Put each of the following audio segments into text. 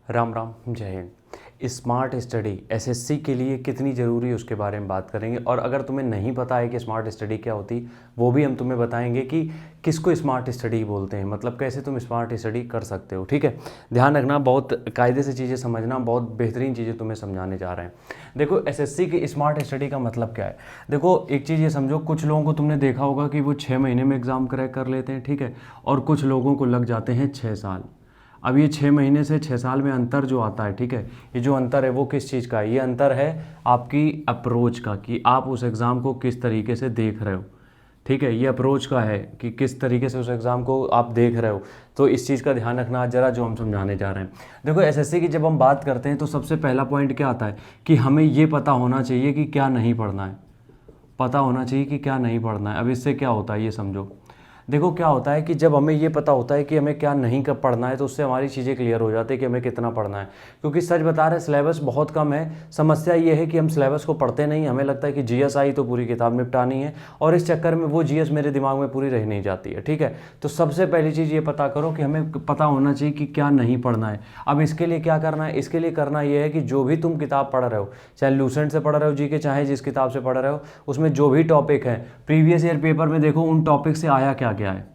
राम राम, जय Hind. Smart study SSC के लिए कितनी ज़रूरी है उसके बारे में बात करेंगे। और अगर तुम्हें नहीं पता है कि स्मार्ट स्टडी क्या होती, वो भी हम तुम्हें बताएंगे कि किसको स्मार्ट स्टडी बोलते हैं, मतलब कैसे तुम स्मार्ट स्टडी कर सकते हो। ठीक है, ध्यान रखना, बहुत कायदे से चीज़ें समझना, बहुत बेहतरीन चीज़ें तुम्हें समझाने जा रहे हैं। देखो, एसएससी की स्मार्ट स्टडी का मतलब क्या है। देखो, एक चीज़ ये समझो, कुछ लोगों को तुमने देखा होगा कि वो 6 महीने में एग्ज़ाम क्रैक कर लेते हैं, ठीक है, और कुछ लोगों को लग जाते हैं 6 साल। अब ये 6 महीने से 6 साल में अंतर जो आता है, ठीक है, ये जो अंतर है वो किस चीज़ का है? ये अंतर है आपकी अप्रोच का, कि आप उस एग्ज़ाम को किस तरीके से देख रहे हो। ठीक है, ये अप्रोच का है कि किस तरीके से उस एग्ज़ाम को आप देख रहे हो। तो इस चीज़ का ध्यान रखना ज़रा, जो हम समझाने जा रहे हैं। देखो, एसएससी की जब हम बात करते हैं तो सबसे पहला पॉइंट क्या आता है कि हमें ये पता होना चाहिए कि क्या नहीं पढ़ना है। पता होना चाहिए कि क्या नहीं पढ़ना है। अब इससे क्या होता है ये समझो। देखो, क्या होता है कि जब हमें ये पता होता है कि हमें क्या नहीं कब पढ़ना है, तो उससे हमारी चीज़ें क्लियर हो जाती है कि हमें कितना पढ़ना है। क्योंकि सच बता रहे, सिलेबस बहुत कम है। समस्या ये है कि हम सिलेबस को पढ़ते नहीं। हमें लगता है कि जीएस आई तो पूरी किताब निपटानी है, और इस चक्कर में वो जीएस मेरे दिमाग में पूरी रह नहीं जाती है। ठीक है, तो सबसे पहली चीज़ ये पता करो कि हमें पता होना चाहिए कि क्या नहीं पढ़ना है। अब इसके लिए क्या करना है? इसके लिए करना ये है कि जो भी तुम किताब पढ़ रहे हो, चाहे लूसेंट से पढ़ रहे हो जीके, चाहे जिस किताब से पढ़ रहे हो, उसमें जो भी टॉपिक है, प्रीवियस ईयर पेपर में देखो उन टॉपिक से आया क्या क्या है।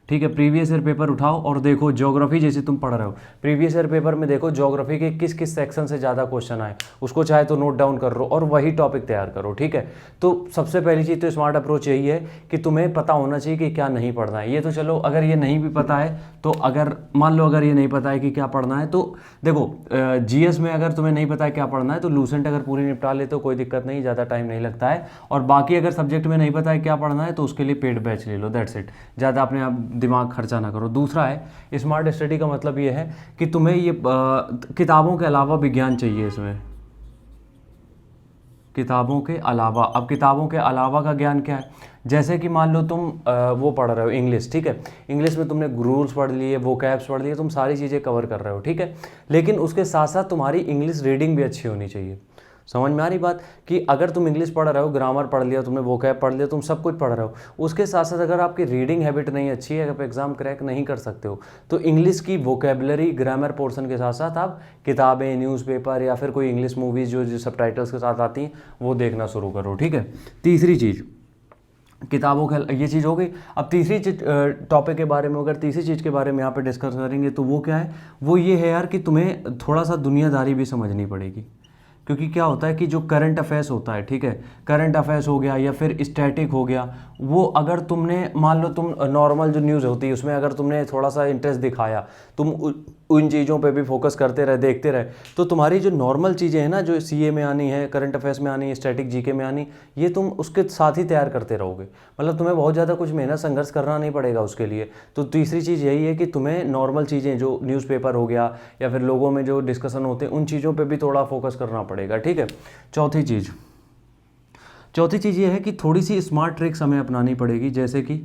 ठीक है, प्रीवियस ईयर पेपर उठाओ और देखो, ज्योग्राफी जैसे तुम पढ़ रहे हो, प्रीवियस ईयर पेपर में देखो ज्योग्राफी के किस किस सेक्शन से ज़्यादा क्वेश्चन आए, उसको चाहे तो नोट डाउन कर लो और वही टॉपिक तैयार करो। ठीक है, तो सबसे पहली चीज़ तो स्मार्ट अप्रोच यही है कि तुम्हें पता होना चाहिए कि क्या नहीं पढ़ना है। ये तो चलो, अगर ये नहीं भी पता है तो, अगर मान लो अगर ये नहीं पता है कि क्या पढ़ना है, तो देखो, जीएस में अगर तुम्हें नहीं पता है क्या पढ़ना है तो लूसेंट अगर पूरी निपटा लेते हो कोई दिक्कत नहीं, ज़्यादा टाइम नहीं लगता है। और बाकी अगर सब्जेक्ट में नहीं पता है क्या पढ़ना है तो उसके लिए पेड बैच ले लो, दैट्स इट। ज़्यादा अपने आप दिमाग खर्चा ना करो। दूसरा है, स्मार्ट स्टडी का मतलब ये है कि तुम्हें ये किताबों के अलावा विज्ञान चाहिए इसमें। किताबों के अलावा, अब किताबों के अलावा का ज्ञान क्या है? जैसे कि मान लो तुम वो पढ़ रहे हो इंग्लिश, ठीक है, इंग्लिश में तुमने रूल्स पढ़ लिए, वोकैब्स पढ़ लिए, तुम सारी चीज़ें कवर कर रहे हो। ठीक है, लेकिन उसके साथ साथ तुम्हारी इंग्लिश रीडिंग भी अच्छी होनी चाहिए। समझ में आ रही बात? कि अगर तुम इंग्लिश पढ़ रहे हो, ग्रामर पढ़ लिया तुमने, वोकैब पढ़ लिया, तुम सब कुछ पढ़ रहे हो, उसके साथ साथ अगर आपकी रीडिंग हैबिट नहीं अच्छी है, आप एग्जाम क्रैक नहीं कर सकते हो, तो इंग्लिश की वोकेबलरी, ग्रामर पोर्शन के साथ साथ आप किताबें, न्यूज़पेपर या फिर कोई इंग्लिश मूवीज़ जो सबटाइटल्स के साथ आती हैं वो देखना शुरू करो। ठीक है, तीसरी चीज़, किताबों का ये चीज़ हो गई। अब तीसरी चीज टॉपिक के बारे में, अगर तीसरी चीज़ के बारे में यहाँ पे डिस्कस करेंगे तो वो क्या है? वो ये है यार कि तुम्हें थोड़ा सा दुनियादारी भी समझनी पड़ेगी। क्योंकि क्या होता है कि जो करंट अफेयर्स होता है, ठीक है, करंट अफेयर्स हो गया या फिर स्टैटिक हो गया, वो अगर तुमने, मान लो तुम नॉर्मल जो न्यूज़ होती है उसमें अगर तुमने थोड़ा सा इंटरेस्ट दिखाया, तुम उन चीज़ों पे भी फोकस करते रहे, देखते रहे, तो तुम्हारी जो नॉर्मल चीज़ें हैं ना, जो सीए में आनी है, करंट अफेयर्स में आनी है, स्टैटिक जीके में आनी, ये तुम उसके साथ ही तैयार करते रहोगे। मतलब तुम्हें बहुत ज़्यादा कुछ मेहनत संघर्ष करना नहीं पड़ेगा उसके लिए। तो तीसरी चीज़ यही है कि तुम्हें नॉर्मल चीज़ें, जो न्यूज़पेपर हो गया या फिर लोगों में जो डिस्कशन होते हैं, उन चीज़ों पर भी थोड़ा फोकस करना पड़ेगा। ठीक है, चौथी चीज़ ये है कि थोड़ी सी स्मार्ट ट्रिक्स हमें अपनानी पड़ेगी। जैसे कि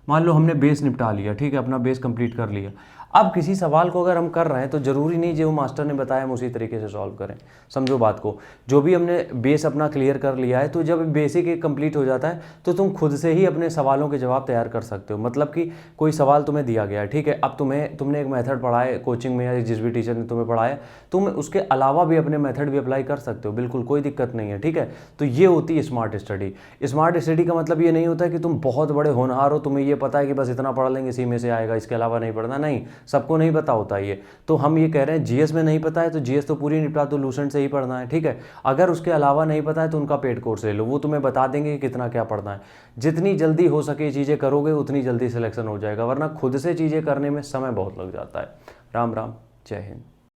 मान लो हमने बेस निपटा लिया, ठीक है, अपना बेस कंप्लीट कर लिया। अब किसी सवाल को अगर हम कर रहे हैं तो ज़रूरी नहीं जो मास्टर ने बताया हम उसी तरीके से सॉल्व करें। समझो बात को, जो भी हमने बेस अपना क्लियर कर लिया है, तो जब बेसिक कंप्लीट हो जाता है तो तुम खुद से ही अपने सवालों के जवाब तैयार कर सकते हो। मतलब कि कोई सवाल तुम्हें दिया गया है, ठीक है, अब तुमने एक मेथड पढ़ा है कोचिंग में या जिस भी टीचर ने तुम्हें पढ़ाया, तुम उसके अलावा भी अपने मेथड भी अप्लाई कर सकते हो, बिल्कुल कोई दिक्कत नहीं है। ठीक है, तो ये होती है स्मार्ट स्टडी। स्मार्ट स्टडी का मतलब ये नहीं होता कि तुम बहुत बड़े होनहार हो, तुम्हें ये पता है कि बस इतना पढ़ लेंगे इसी में से आएगा, इसके अलावा नहीं पढ़ना। नहीं, सबको नहीं पता होता ये। तो हम ये कह रहे हैं जीएस में नहीं पता है तो जीएस तो पूरी निपटा दो, लूसेंट से ही पढ़ना है। ठीक है, अगर उसके अलावा नहीं पता है तो उनका पेड कोर्स ले लो, वो तुम्हें बता देंगे कि कितना क्या पढ़ना है। जितनी जल्दी हो सके चीज़ें करोगे उतनी जल्दी सिलेक्शन हो जाएगा, वरना खुद से चीज़ें करने में समय बहुत लग जाता है। राम राम, जय हिंद।